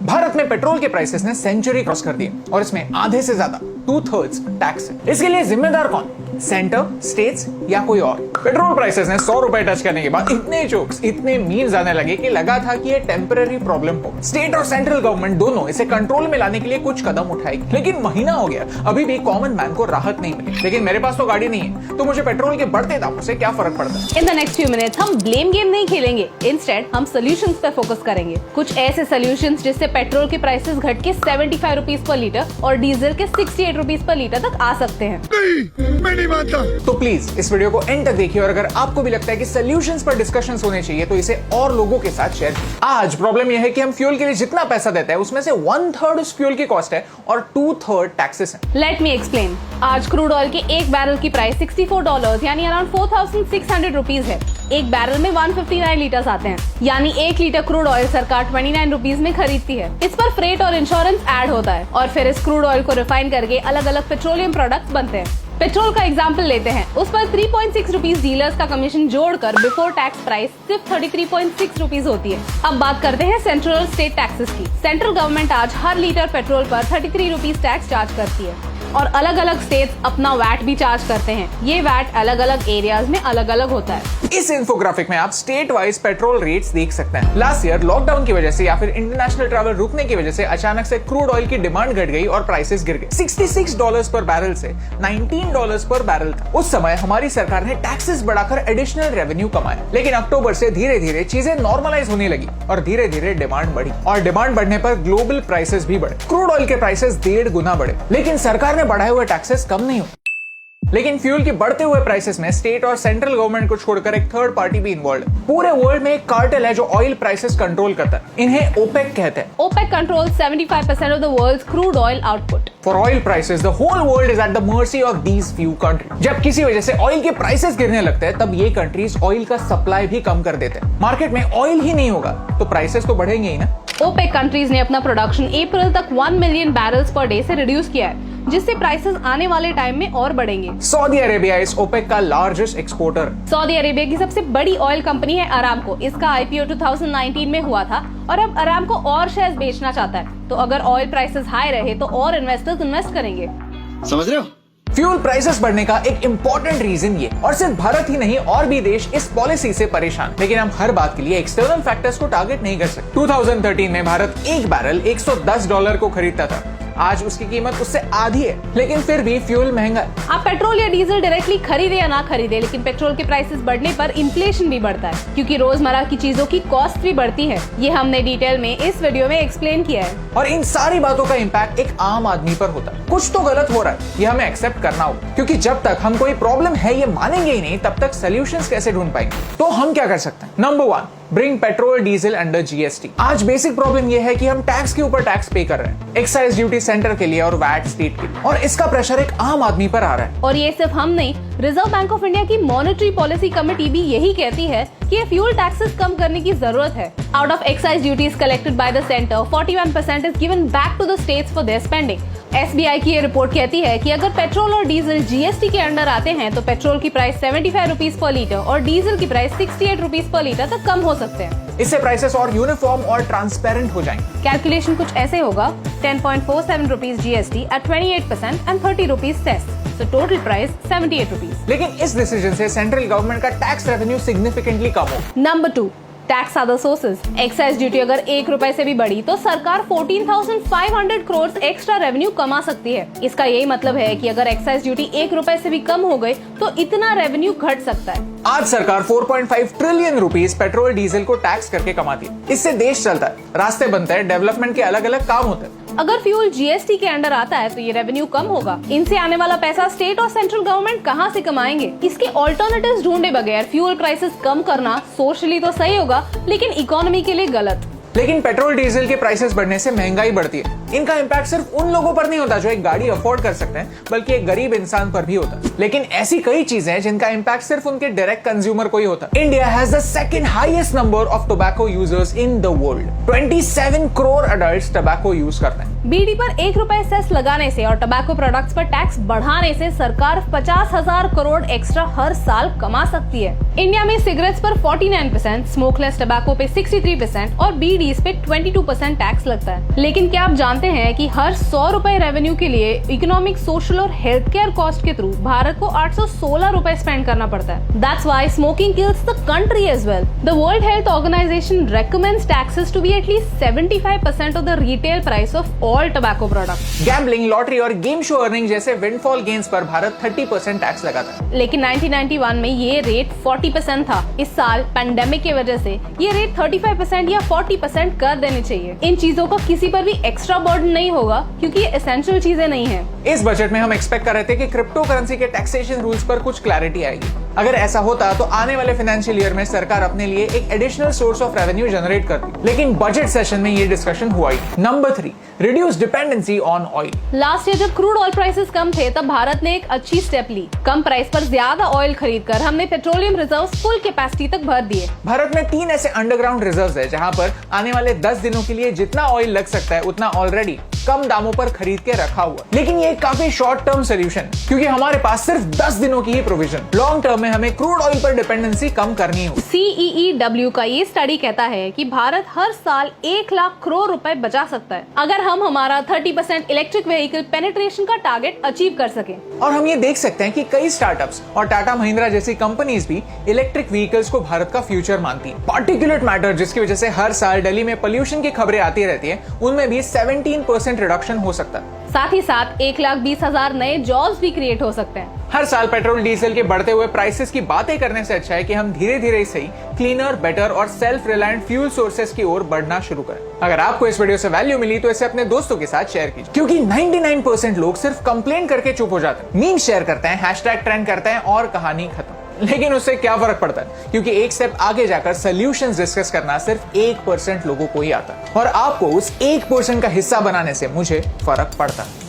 भारत में पेट्रोल के प्राइसेस ने सेंचुरी क्रॉस कर दी और इसमें आधे से ज्यादा 2/3 टैक्स है। इसके लिए जिम्मेदार कौन? सेंटर, स्टेट्स या कोई और? पेट्रोल प्राइसेस ने 100 रुपए टच करने के बाद इतने जोक्स, इतने मीम्स आने लगे कि लगा था कि ये टेम्पररी प्रॉब्लम हो। स्टेट और सेंट्रल गवर्नमेंट दोनों इसे कंट्रोल में लाने के लिए कुछ कदम उठाएगी, लेकिन महीना हो गया, अभी भी कॉमन मैन को राहत नहीं मिली। लेकिन मेरे पास तो गाड़ी नहीं है, तो मुझे पेट्रोल के बढ़ते दामों से क्या फर्क पड़ता है? In the next few minutes हम ब्लेम गेम नहीं खेलेंगे, इंस्टेड हम सोल्यूशंस पे फोकस करेंगे। कुछ ऐसे सोल्यूशंस जिससे पेट्रोल के प्राइसेस घट के 75 रुपीज पर लीटर और डीजल के 68 रुपीज पर लीटर तक आ सकते हैं। नहीं, मैं नहीं मानता। तो प्लीज इस वीडियो को एंड तक देखिए और अगर आपको भी लगता है कि सॉल्यूशंस पर डिस्कशंस होने चाहिए तो इसे और लोगों के साथ शेयर कीजिए। आज प्रॉब्लम यह है कि हम फ्यूल के लिए जितना पैसा देते हैं उसमें से 1/3 उस फ्यूल की कॉस्ट है और 2/3 टैक्सेस हैं। Let me explain. आज क्रूड ऑयल के एक बैरल की प्राइस $64 यानी अराउंड 4600 रुपीज है। एक बैरल में 159 लीटर्स आते हैं, यानी 1 लीटर क्रूड ऑयल सरकार 29 रुपीज में खरीदती है। इस पर फ्रेट और इंश्योरेंस ऐड होता है और फिर इस क्रूड ऑयल को रिफाइन करके अलग अलग पेट्रोलियम प्रोडक्ट्स बनते हैं। पेट्रोल का एग्जाम्पल लेते हैं, उस पर 3.6 रुपीज डीलर्स का कमीशन जोड़कर बिफोर टैक्स प्राइस सिर्फ 33.6 रुपीज होती है। अब बात करते हैं सेंट्रल और स्टेट टैक्सेस की। सेंट्रल गवर्नमेंट आज हर लीटर पेट्रोल पर 33 रुपीज टैक्स चार्ज करती है और अलग अलग स्टेट्स अपना वैट भी चार्ज करते हैं। ये वैट अलग अलग एरियाज में अलग अलग होता है। इस इंफोग्राफिक में आप स्टेट वाइज पेट्रोल रेट्स देख सकते हैं। लास्ट ईयर लॉकडाउन की वजह से या फिर इंटरनेशनल ट्रैवल रुकने की वजह से अचानक से क्रूड ऑयल की डिमांड घट गई और प्राइसेस गिर गए। $66 पर बैरल से $19 पर बैरल था। उस समय हमारी सरकार ने टैक्सेस बढ़ाकर एडिशनल रेवेन्यू कमाया, लेकिन अक्टूबर से धीरे धीरे चीजें नॉर्मलाइज होने लगी और धीरे धीरे डिमांड बढ़ी और डिमांड बढ़ने पर ग्लोबल प्राइसेस भी बढ़े। क्रूड ऑयल के प्राइसेस 1.5 गुना बढ़े, लेकिन सरकार ने बढ़ाए हुए टैक्सेस कम नहीं हुए। लेकिन फ्यूल के बढ़ते हुए प्राइसेस में स्टेट और सेंट्रल गवर्नमेंट को छोड़कर एक थर्ड पार्टी भी इन्वॉल्व है। पूरे वर्ल्ड में एक कार्टेल है जो ऑयल प्राइसेस कंट्रोल करता है। इन्हें ओपेक कहते हैं। OPEC controls 75% of the world's crude oil output. For oil prices, the whole world is at the mercy of these few countries. जब किसी वजह से ऑयल के प्राइसेस गिरने लगते हैं, तब ये कंट्रीज ऑयल का सप्लाई भी कम कर देते हैं। मार्केट में ऑयल ही नहीं होगा तो प्राइसेस तो बढ़ेंगे ही ना। OPEC कंट्रीज ने अपना प्रोडक्शन अप्रैल तक 1 मिलियन बैरल्स पर डे से रिड्यूस किया है, जिससे प्राइसेस आने वाले टाइम में और बढ़ेंगे। सऊदी अरेबिया इस ओपेक का लार्जेस्ट एक्सपोर्टर। सऊदी अरेबिया की सबसे बड़ी ऑयल कंपनी है अरामको। इसका IPO 2019 में हुआ था और अब अरामको और शेयर्स बेचना चाहता है। तो अगर ऑयल प्राइसेस हाई रहे तो और इन्वेस्टर्स इन्वेस्ट करेंगे। समझ रहे हो? फ्यूल प्राइसेस बढ़ने का एक इम्पोर्टेंट रीजन ये, और सिर्फ भारत ही नहीं और भी देश इस पॉलिसी से परेशान। लेकिन हम हर बात के लिए एक्सटर्नल फैक्टर्स को टारगेट नहीं कर सकते। 2013 में भारत एक बैरल $110 को खरीदता था। आज उसकी कीमत उससे आधी है, लेकिन फिर भी फ्यूल महंगा है। आप पेट्रोल या डीजल डायरेक्टली खरीदे या ना खरीदे, लेकिन पेट्रोल के प्राइसेस बढ़ने पर इन्फ्लेशन भी बढ़ता है, क्योंकि रोजमर्रा की चीजों की कॉस्ट भी बढ़ती है। ये हमने डिटेल में इस वीडियो में एक्सप्लेन किया है। और इन सारी बातों का इम्पैक्ट एक आम आदमी पर होता है। कुछ तो गलत हो रहा है, ये हमें एक्सेप्ट करना होगा, क्योंकि जब तक हम कोई प्रॉब्लम है ये मानेंगे ही नहीं, तब तक सोल्यूशंस कैसे ढूंढ पाएंगे? तो हम क्या कर सकते हैं? Number 1, bring petrol diesel under GST। आज बेसिक प्रॉब्लम यह है कि हम टैक्स के ऊपर टैक्स पे कर रहे हैं। एक्साइज ड्यूटी सेंटर के लिए और वैट स्टेट के लिए, और इसका प्रेशर एक आम आदमी पर आ रहा है। और ये सिर्फ हम नहीं, रिजर्व बैंक ऑफ इंडिया की मॉनेटरी पॉलिसी कमेटी भी यही कहती है कि ये फ्यूल टैक्सेस कम करने की जरूरत है। Out of excise duties collected by the centre, 41% is given back to the states for their spending. SBI की ये रिपोर्ट कहती है कि अगर पेट्रोल और डीजल GST के अंडर आते हैं तो पेट्रोल की प्राइस 75 रुपीज पर लीटर और डीजल की प्राइस 68 रुपीज पर लीटर तक कम हो सकते हैं। इससे प्राइसेस और यूनिफॉर्म और ट्रांसपेरेंट हो जाएंगे। कैलकुलेशन कुछ ऐसे होगा: 10.47 rupees GST at 28% and 30 rupees cess, so total price 78 rupees. लेकिन इस डिसीजन से सेंट्रल गवर्नमेंट का टैक्स रेवेन्यू सिग्निफिकेंटली कम हो। Number 2, tax other sources. Excise duty अगर 1 रुपए से भी बढ़ी तो सरकार 14,500 करोड़ एक्स्ट्रा रेवेन्यू कमा सकती है। इसका यही मतलब है कि अगर एक्साइज ड्यूटी 1 रुपए से भी कम हो गई तो इतना रेवेन्यू घट सकता है। आज सरकार 4.5 ट्रिलियन रुपीस पेट्रोल डीजल को टैक्स करके कमाती है। इससे देश चलता है, रास्ते बनते हैं, डेवलपमेंट के अलग अलग काम होते हैं। अगर फ्यूल GST के अंडर आता है तो ये रेवेन्यू कम होगा। इनसे आने वाला पैसा स्टेट और सेंट्रल गवर्नमेंट कहाँ से कमाएंगे? इसके ऑल्टरनेटिव्स ढूंढे बगैर फ्यूल प्राइसेस कम करना सोशली तो सही होगा, लेकिन इकोनॉमी के लिए गलत। लेकिन पेट्रोल डीजल के प्राइसेस बढ़ने से महंगाई बढ़ती है। इनका इम्पैक्ट सिर्फ उन लोगों पर नहीं होता जो एक गाड़ी अफोर्ड कर सकते हैं, बल्कि एक गरीब इंसान पर भी होता है। लेकिन ऐसी कई चीजें हैं जिनका इम्पैक्ट सिर्फ उनके डायरेक्ट कंज्यूमर को ही होता है। India has the second highest number of tobacco users in the world. 27 crore adults tobacco use करते हैं। बीड़ी पर 1 रुपए सेस लगाने से और टबैको प्रोडक्ट्स पर टैक्स बढ़ाने से सरकार 50,000 करोड़ एक्स्ट्रा हर साल कमा सकती है। इंडिया में सिगरेट्स पर 49%, स्मोकलेस टबैको पे 63% और बीड़ी फीस पे 22% टैक्स लगता है। लेकिन क्या आप जानते हैं कि हर 100 रुपए रेवेन्यू के लिए इकोनॉमिक, सोशल और हेल्थ केयर कॉस्ट के थ्रू भारत को 816 रुपए स्पेंड करना पड़ता है। That's why smoking kills the country as well. The World Health Organization recommends taxes to be at least 75% of the retail price of all tobacco products. Gambling, lottery और game show earning जैसे windfall gains पर Bharat 30% tax लगाता है। लेकिन 1991 में ये rate 40% था। इस साल पैंडेमिक की वजह से ये रेट 35% या 40% कर देनी चाहिए। इन चीजों का किसी पर भी एक्स्ट्रा बर्डन नहीं होगा क्योंकि ये एसेंशियल चीजें नहीं है। इस बजट में हम एक्सपेक्ट कर रहे थे कि क्रिप्टो करेंसी के टैक्सेशन रूल्स पर कुछ क्लैरिटी आएगी। अगर ऐसा होता तो आने वाले फाइनेंशियल ईयर में सरकार अपने लिए एक additional source of revenue generate करती, लेकिन बजट सेशन में ये डिस्कशन हुआ ही। Number 3, reduce dependency on oil. Last year जब क्रूड ऑयल प्राइसेस कम थे तब भारत ने एक अच्छी स्टेप ली। कम प्राइस पर ज्यादा ऑयल खरीदकर हमने पेट्रोलियम रिजर्व्स फुल कैपेसिटी तक भर दिए। भारत में 3 ऐसे अंडरग्राउंड रिजर्व्स है जहां पर आने वाले 10 दिनों के लिए जितना ऑयल लग सकता है उतना ऑलरेडी कम दामों पर खरीद के रखा हुआ। लेकिन ये काफी शॉर्ट टर्म सोल्यूशन क्योंकि हमारे पास सिर्फ 10 दिनों की ही प्रोविजन। लॉन्ग टर्म में हमें क्रूड ऑयल पर डिपेंडेंसी कम करनी होगी। CEEW का ये स्टडी कहता है कि भारत हर साल 1 लाख करोड़ रुपए बचा सकता है अगर हम हमारा 30% इलेक्ट्रिक व्हीकल पेनिट्रेशन का टारगेट अचीव कर सके। और हम ये देख सकते हैं कि कई स्टार्टअप्स और टाटा महिंद्रा जैसी कंपनीज भी इलेक्ट्रिक व्हीकल्स को भारत का फ्यूचर मानती है। पार्टिकुलेट मैटर जिसकी वजह से हर साल दिल्ली में पोल्यूशन की खबरें आती रहती है, उनमें भी 17% रिडक्शन हो सकता है। साथ ही साथ 1,20,000 नए जॉब्स भी क्रिएट हो सकते हैं। हर साल पेट्रोल डीजल के बढ़ते हुए प्राइसेस की बातें करने से अच्छा है कि हम धीरे धीरे सही क्लीनर, बेटर और सेल्फ रिलायंट फ्यूल सोर्सेस की ओर बढ़ना शुरू करें। अगर आपको इस वीडियो से वैल्यू मिली तो इसे अपने दोस्तों के साथ शेयर कीजिए क्योंकि 99% लोग सिर्फ कंप्लेन करके चुप हो जाते हैं, मीम शेयर करते हैं, हैशटैग ट्रेंड करते हैं और कहानी खत्म। लेकिन उससे क्या फर्क पड़ता है क्योंकि एक स्टेप आगे जाकर सॉल्यूशंस डिस्कस करना सिर्फ 1% लोगों को ही आता है और आपको उस 1% का हिस्सा बनाने से मुझे फर्क पड़ता है।